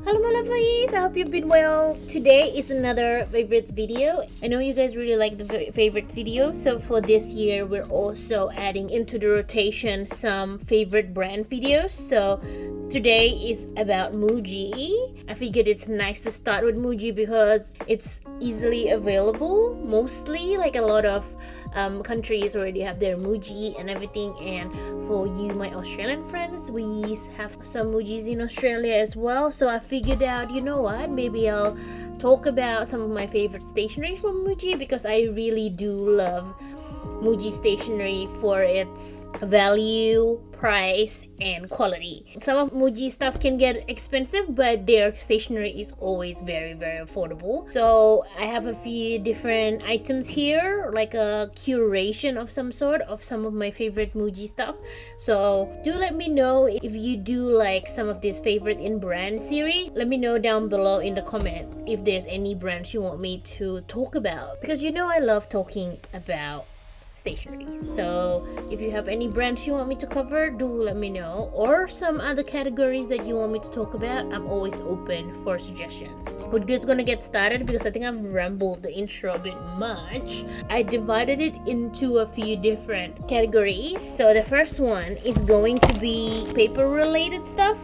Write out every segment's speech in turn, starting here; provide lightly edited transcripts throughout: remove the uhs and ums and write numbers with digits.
Hello my lovelies, I hope you've been well. Today is another favorites video. I know you guys really like the favorites video, so for this year we're also adding into the rotation some favorite brand videos. So today is about Muji. I figured it's nice to start with Muji because it's easily available. Mostly, like a lot of countries already have their Muji and everything, and for you my Australian friends, we have some Mujis in Australia as well. So I figured out, you know what, maybe I'll talk about some of my favorite stationery from Muji because I really do love Muji stationery for its value, price, and quality. Some of Muji stuff can get expensive, but their stationery is always very affordable. So I have a few different items here, like a curation of some sort of some of my favorite Muji stuff. So do let me know if you do like some of this favorite in brand series. Let me know down below in the comment if there's any brands you want me to talk about, because you know I love talking about stationeries. So if you have any brands you want me to cover, do let me know, or some other categories that you want me to talk about. I'm always open for suggestions. We're just gonna get started because I think I've rambled the intro a bit much. I divided it into a few different categories. So the first one is going to be paper related stuff.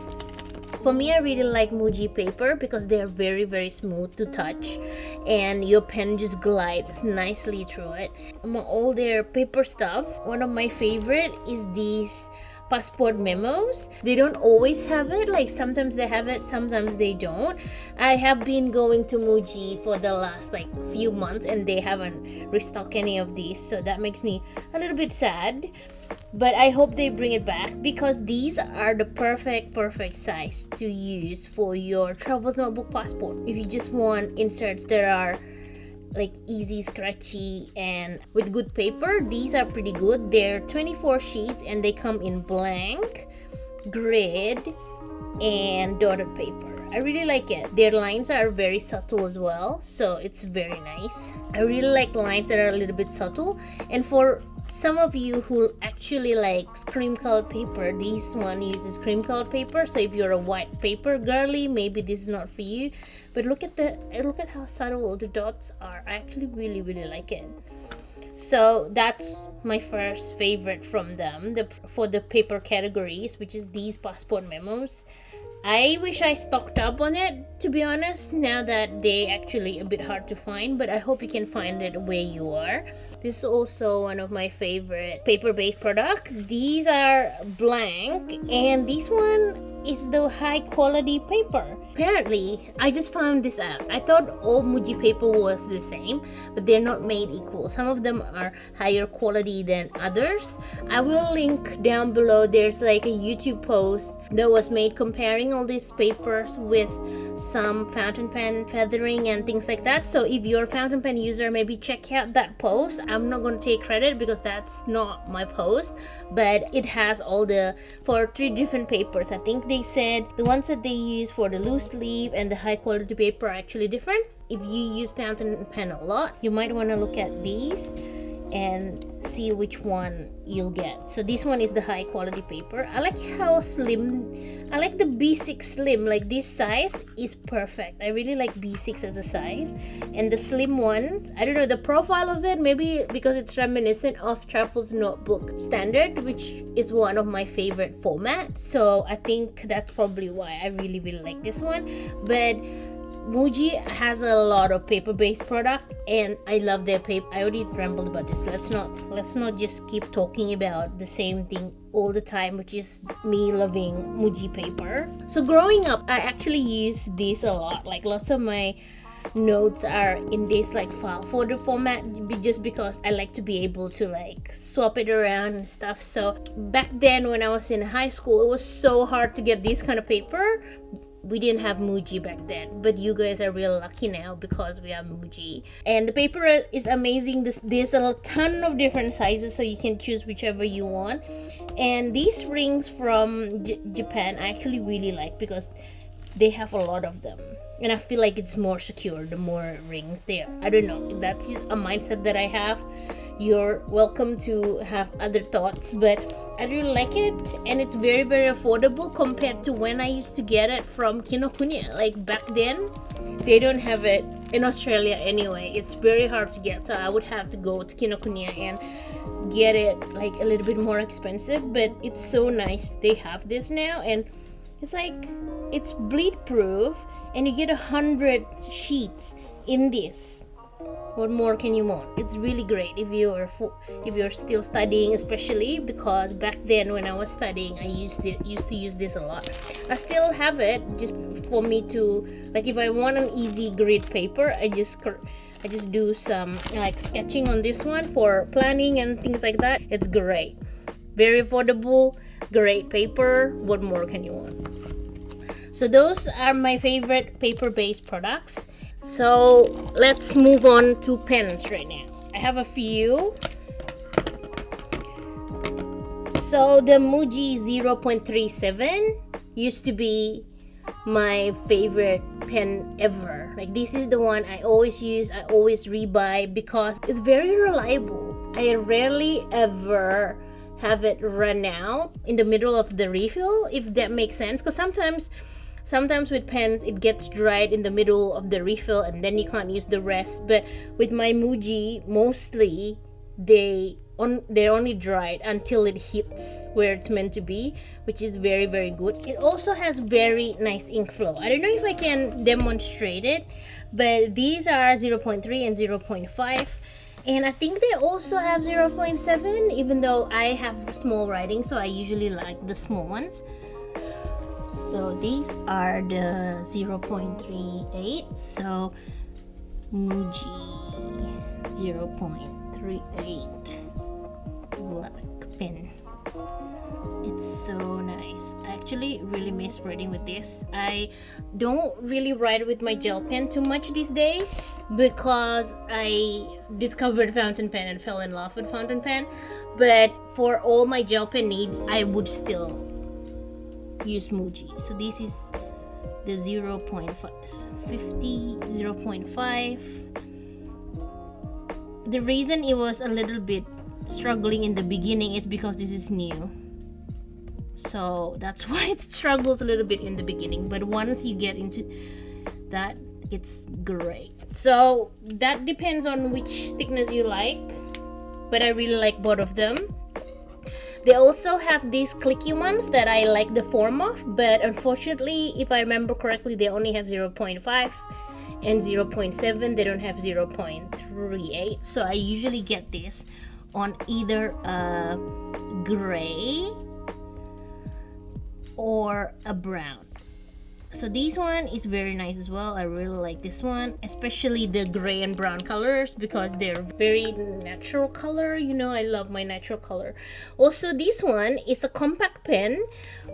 For me, I really like Muji paper because they are very smooth to touch and your pen just glides nicely through it. Among all their paper stuff, one of my favorite is these passport memos. They don't always have it, like sometimes they have it, sometimes they don't. I have been going to Muji for the last like few months and they haven't restocked any of these, so that makes me a little bit sad. But I hope they bring it back because these are the perfect size to use for your travel notebook passport. If you just want inserts that are like easy, scratchy, and with good paper, these are pretty good. They're 24 sheets and they come in blank, grid, and dotted paper. I really like it. Their lines are very subtle as well, so it's very nice. I really like lines that are a little bit subtle, and for some of you who actually like cream colored paper, this one uses cream colored paper. So if you're a white paper girly, maybe this is not for you. But look at how subtle the dots are. I actually really like it. So that's my first favorite from them, for the paper categories, which is these passport memos. I wish I stocked up on it, to be honest, now that they actually a bit hard to find, but I hope you can find it where you are. This is also one of my favorite paper-based products. These are blank, and this one is the high quality paper. Apparently, I just found this out. I thought all Muji paper was the same, but they're not made equal. Some of them are higher quality than others. I will link down below. There's like a YouTube post that was made comparing all these papers with some fountain pen feathering and things like that. So if you're a fountain pen user, maybe check out that post. I'm not going to take credit because that's not my post, but it has all for 3 different papers. I think they said the ones that they use for the loose leaf and the high quality paper are actually different. If you use fountain pen a lot, you might want to look at these and see which one you'll get. So this one is the high quality paper. I like how slim, I like the B6 slim, like this size is perfect. I really like B6 as a size. And the slim ones, I don't know the profile of it, maybe because it's reminiscent of Travel's Notebook Standard, which is one of my favorite formats. So I think that's probably why I really like this one. But Muji has a lot of paper-based product and I love their paper. I already rambled about this. Let's not just keep talking about the same thing all the time, which is me loving Muji paper. So growing up, I actually used this a lot. Like lots of my notes are in this like file folder format, just because I like to be able to like swap it around and stuff. So back then when I was in high school, it was so hard to get this kind of paper. We didn't have Muji back then, but you guys are real lucky now because we have Muji. And the paper is amazing. There's a ton of different sizes, so you can choose whichever you want. And these rings from Japan I actually really like because they have a lot of them, and I feel like it's more secure the more rings there. I don't know, that's just a mindset that I have. you're welcome to have other thoughts, but I really like it, and it's very affordable compared to when I used to get it from Kinokuniya. Like back then, they don't have it in Australia anyway. It's very hard to get, so I would have to go to Kinokuniya and get it like a little bit more expensive, but it's so nice they have this now. And it's like, it's bleed proof, and you get 100 sheets in this. What more can you want? It's really great if you're still studying, especially because back then when I was studying, I used to use this a lot. I still have it just for me to, like, if I want an easy grid paper, I just do some like sketching on this one for planning and things like that. It's great, very affordable, great paper. What more can you want? So those are my favorite paper-based products. So let's move on to pens right now. I have a few. So the Muji 0.37 used to be my favorite pen ever. Like, this is the one I always use, I always rebuy because it's very reliable. I rarely ever have it run out in the middle of the refill, if that makes sense, because sometimes with pens it gets dried in the middle of the refill and then you can't use the rest. But with my Muji, mostly they're only dried until it hits where it's meant to be, which is very good. It also has very nice ink flow. I don't know if I can demonstrate it, but these are 0.3 and 0.5, and I think they also have 0.7, even though I have small writing, so I usually like the small ones. So these are the 0.38. So Muji 0.38 black pen. It's so nice. I actually really miss writing with this. I don't really write with my gel pen too much these days because I discovered fountain pen and fell in love with fountain pen. But for all my gel pen needs, I would still use Muji. So this is the 0.50, 0.5. The reason it was a little bit struggling in the beginning is because this is new, so that's why it struggles a little bit in the beginning, but once you get into that, it's great. So that depends on which thickness you like, but I really like both of them. They also have these clicky ones that I like the form of, but unfortunately, if I remember correctly, they only have 0.5 and 0.7. They don't have 0.38. So I usually get this on either a gray or a brown. So this one is very nice as well. I really like this one, especially the gray and brown colors, because they're very natural color. You know, I love my natural color. Also, this one is a compact pen,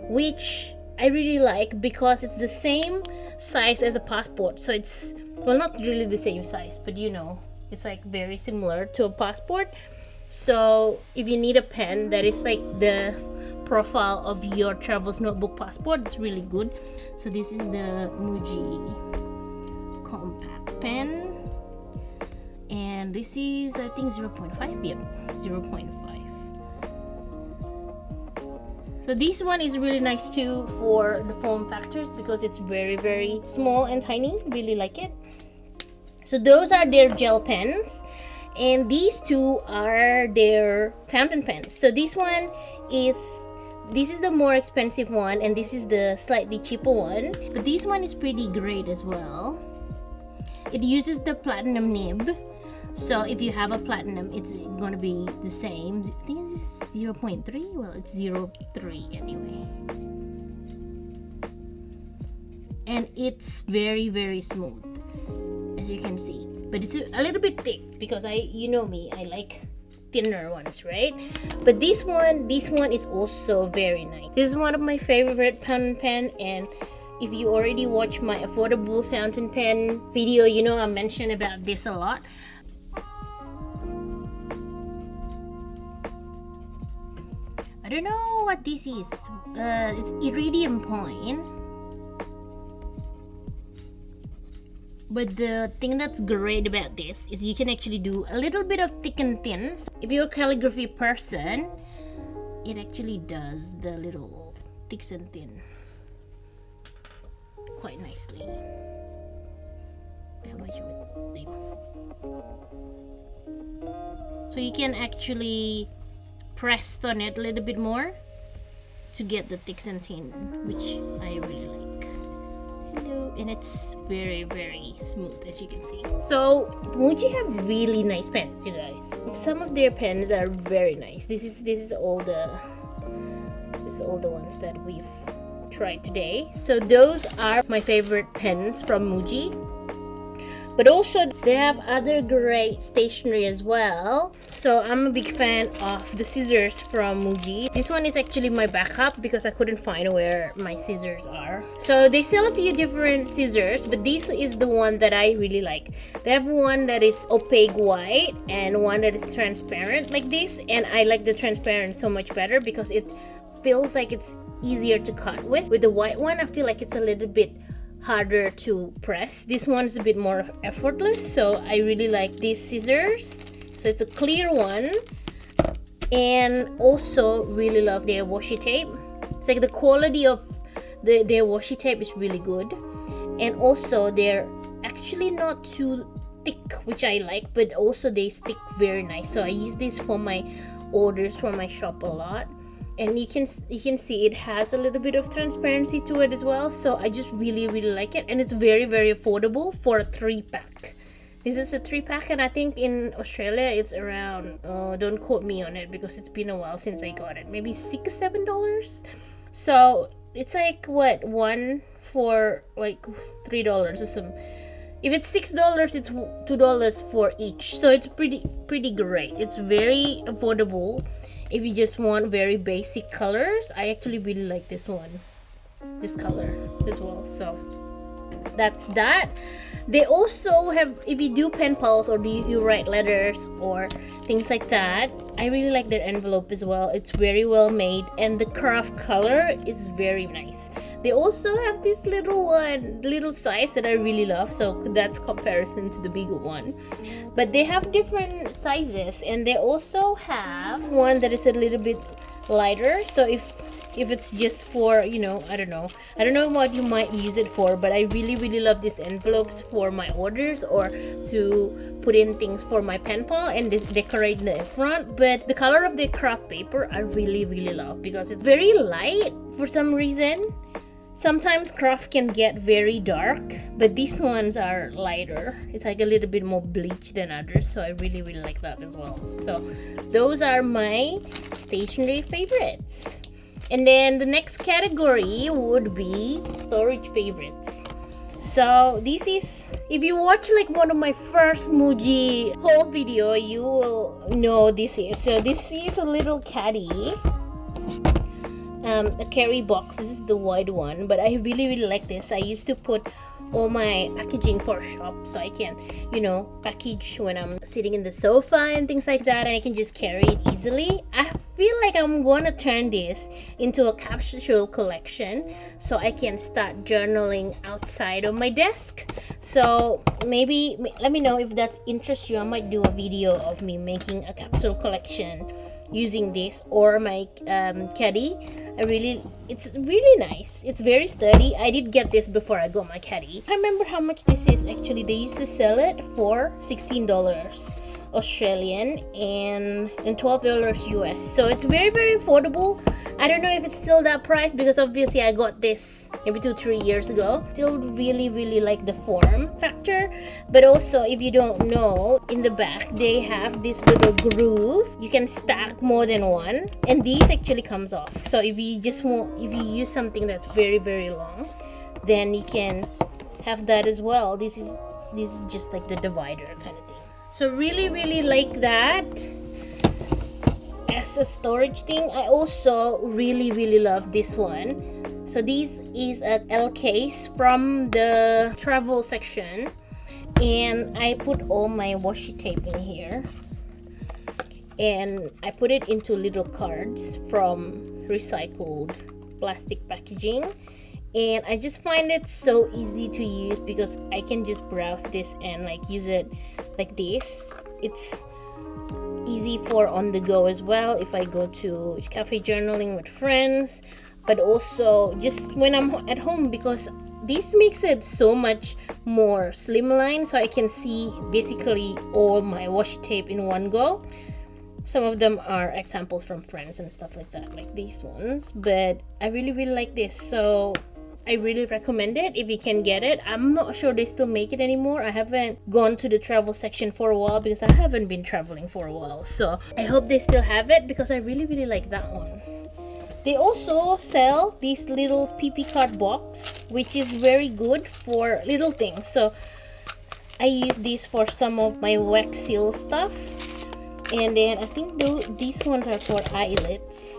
which I really like because it's the same size as a passport. So it's, well, not really the same size, but you know, it's like very similar to a passport. So if you need a pen that is like the profile of your travels notebook passport, it's really good. So this is the Muji compact pen, and this is, I think, 0.5. Yep, 0.5. So this one is really nice too for the form factors because it's very small and tiny. Really like it. So those are their gel pens, and these two are their fountain pens. So this is the more expensive one, and this is the slightly cheaper one, but this one is pretty great as well. It uses the platinum nib, so if you have a platinum, it's going to be the same. I think it's 0.3. Well, it's 0.3 anyway, and it's very smooth, as you can see, but it's a little bit thick because you know me, I like thinner ones, right? But this one is also very nice. This is one of my favorite fountain pen, and if you already watch my affordable fountain pen video, you know I mentioned about this a lot. I don't know what this is. It's iridium point. But the thing that's great about this is you can actually do a little bit of thick and thin. So if you're a calligraphy person, it actually does the little thick and thin quite nicely. So you can actually press on it a little bit more to get the thick and thin, which I really like. And it's very, very smooth, as you can see. So Muji have really nice pens, you guys. Some of their pens are very nice. This is all the ones that we've tried today. So those are my favorite pens from Muji. But also they have other great stationery as well. So I'm a big fan of the scissors from Muji. This one is actually my backup because I couldn't find where my scissors are. So they sell a few different scissors, but this is the one that I really like. They have one that is opaque white and one that is transparent like this. And I like the transparent so much better because it feels like it's easier to cut with. With the white one, I feel like it's a little bit harder to press. This one's a bit more effortless, so I really like these scissors. So it's a clear one, and also really love their washi tape. It's like the quality of their washi tape is really good, and also they're actually not too thick, which I like, but also they stick very nice. So I use this for my orders for my shop a lot. And you can see it has a little bit of transparency to it as well. So I just really like it, and it's very, very affordable for a 3-pack. This is a 3-pack, and I think in Australia it's around, don't quote me on it because it's been a while since I got it, maybe $6-7. So it's like what, one for like $3 or something. If it's $6, it's $2 for each. So it's pretty great. It's very affordable. If you just want very basic colors, I actually really like this one, this color as well. So that's that. They also have, if you do pen pals or do you write letters or things like that, I really like their envelope as well. It's very well made, and the craft color is very nice. They also have this little size that I really love, so that's comparison to the bigger one. But they have different sizes, and they also have one that is a little bit lighter. So if it's just for, I don't know what you might use it for, but I really love these envelopes for my orders or to put in things for my pen pal and decorate the front. But the color of the craft paper I really love because it's very light for some reason. Sometimes craft can get very dark, but these ones are lighter. It's like a little bit more bleach than others, so I really like that as well. So those are my stationery favorites. And then the next category would be storage favorites. So this is, if you watch like one of my first Muji haul video, you will know this is. So this is a little caddy. A carry box. This is the white one, but I really like this. I used to put all my packaging for shop, so I can package when I'm sitting in the sofa and things like that, and I can just carry it easily. I feel like I'm gonna turn this into a capsule collection so I can start journaling outside of my desk. So maybe let me know if that interests you. I might do a video of me making a capsule collection using this or my caddy. It's really nice. It's very sturdy. I did get this before I got my caddy. I remember how much this is actually. They used to sell it for $16 Australian and $12 US. So it's very affordable. I don't know if it's still that price because obviously I got this maybe 2-3 years ago. Still really like the form factor. But also, if you don't know, in the back they have this little groove. You can stack more than one, and these actually comes off. So if you use something that's very long, then you can have that as well. This is just like the divider kind of thing. So really like that as a storage thing. I also really love this one. So this is a L case from the travel section, and I put all my washi tape in here, and I put it into little cards from recycled plastic packaging, and I just find it so easy to use because I can just browse this and like use it like this. It's easy for on the go as well if I go to cafe journaling with friends, but also just when I'm at home, because this makes it so much more slimline, so I can see basically all my washi tape in one go. Some of them are examples from friends and stuff like that, like these ones, but I really like this, so I really recommend it if you can get it. I'm not sure they still make it anymore. I haven't gone to the travel section for a while because I haven't been traveling for a while, so I hope they still have it because I really like that one. They also sell this little PP card box, which is very good for little things. So I use this for some of my wax seal stuff, and then I think these ones are for eyelets,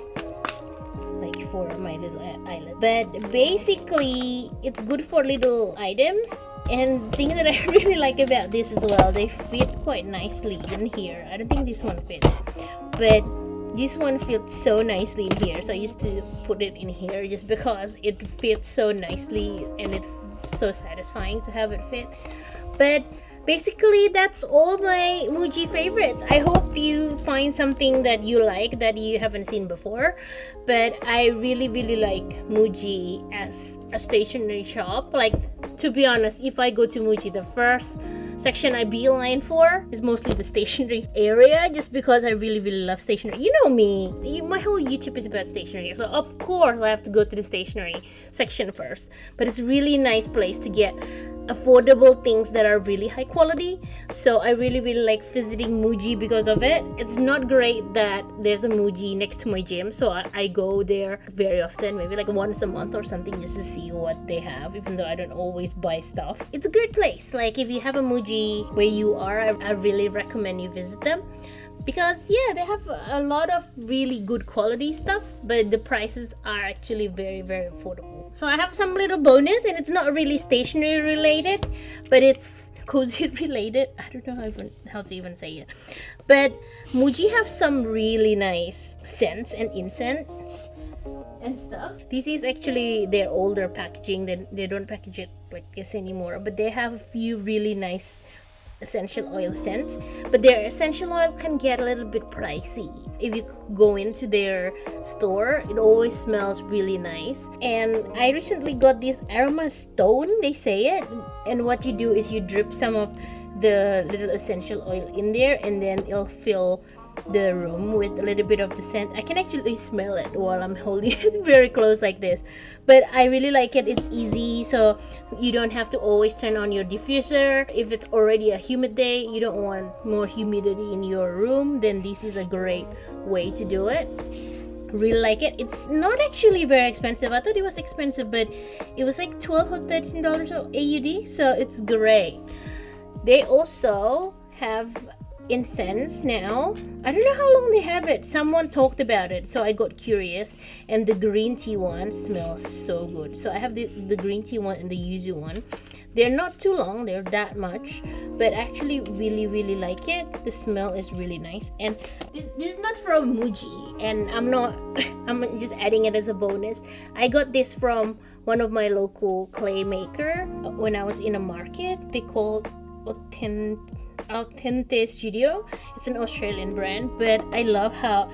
like for my little eyelid. But basically it's good for little items. And the thing that I really like about this as well, they fit quite nicely in here. I don't think this one fits, but this one fits so nicely in here, so I used to put it in here just because it fits so nicely and it's so satisfying to have it fit. But basically that's all my Muji favorites. I hope you find something that you like that you haven't seen before, but I really like Muji as a stationery shop. Like, to be honest, if I go to Muji, the first section I beeline for is mostly the stationery area, just because I really love stationery. You know me, my whole YouTube is about stationery, so of course I have to go to the stationery section first. But it's really nice place to get affordable things that are really high quality, so I really like visiting Muji because of it. It's not great that there's a Muji next to my gym, so I go there very often, maybe like once a month or something, just to see what they have, even though I don't always buy stuff. It's a great place. Like, if you have a Muji where you are, I really recommend you visit them, because yeah, they have a lot of really good quality stuff, but the prices are actually very affordable. So I have some little bonus, and it's not really stationery related, but it's cozy related. I don't know how to even say it, but Muji have some really nice scents and incense and stuff. This is actually their older packaging. They don't package it like this anymore, but they have a few really nice essential oil scents, but their essential oil can get a little bit pricey. If you go into their store, it always smells really nice. And I recently got this aroma stone, they say it, and what you do is you drip some of the little essential oil in there, and then it'll fill the room with a little bit of the scent. I can actually smell it while I'm holding it very close like this, but I really like it. It's easy, so you don't have to always turn on your diffuser. If it's already a humid day, you don't want more humidity in your room, then this is a great way to do it. Really like it. It's not actually very expensive. I thought it was expensive, but it was like $12 or $13 AUD, so it's great. They also have incense now. I don't know how long they have it. Someone talked about it, so I got curious, and the green tea one smells so good. So I have the green tea one and the yuzu one. They're not too long, they're that much, but actually really like it. The smell is really nice, and this is not from Muji, and I'm just adding it as a bonus. I got this from one of my local clay maker when I was in a market. They called Authentic Studio. It's an Australian brand, but I love how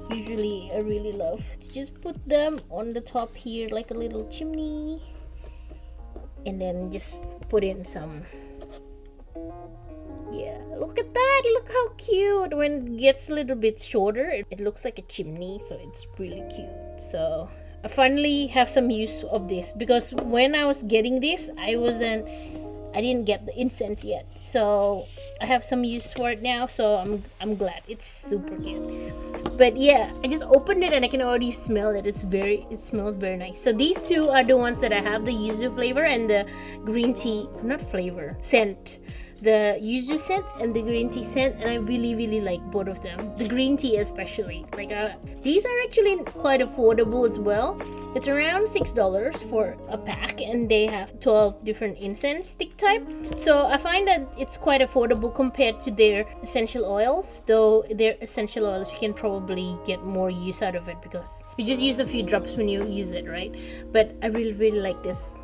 usually I really love to just put them on the top here like a little chimney, and then just put in some. Yeah, look at that, look how cute. When it gets a little bit shorter, it looks like a chimney, so it's really cute. So I finally have some use of this, because when I was getting this, I didn't get the incense yet, so I have some use for it now, so I'm glad. It's super cute. But yeah, I just opened it and I can already smell it. It smells very nice. So these two are the ones that I have, the yuzu flavor and the green tea, not flavor, scent. The yuzu scent and the green tea scent, and I really like both of them. The green tea especially. Like these are actually quite affordable as well. It's around $6 for a pack, and they have 12 different incense stick type. So I find that it's quite affordable compared to their essential oils. Though their essential oils, you can probably get more use out of it because you just use a few drops when you use it, right? But I really like this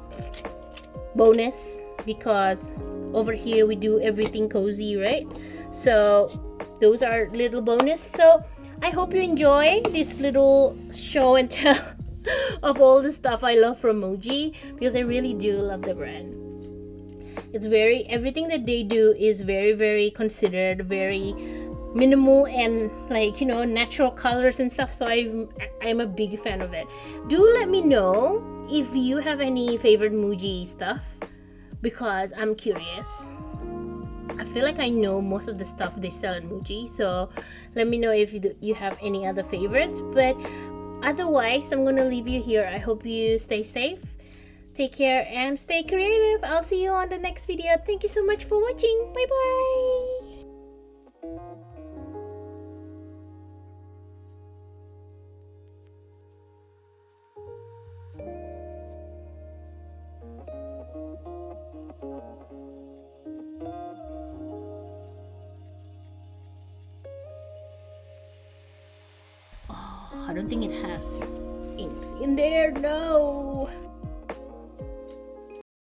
bonus because over here we do everything cozy, right? So those are little bonus. So I hope you enjoy this little show and tell of all the stuff I love from Muji, because I really do love the brand. It's everything that they do is very considered, very minimal, and like, you know, natural colors and stuff. So I'm a big fan of it. Do let me know if you have any favorite Muji stuff, because I'm curious. I feel like I know most of the stuff they sell in Muji, so let me know if you have any other favorites. But otherwise, I'm gonna leave you here. I hope you stay safe, take care, and stay creative. I'll see you on the next video. Thank you so much for watching. Bye bye. I don't think it has inks in there. No.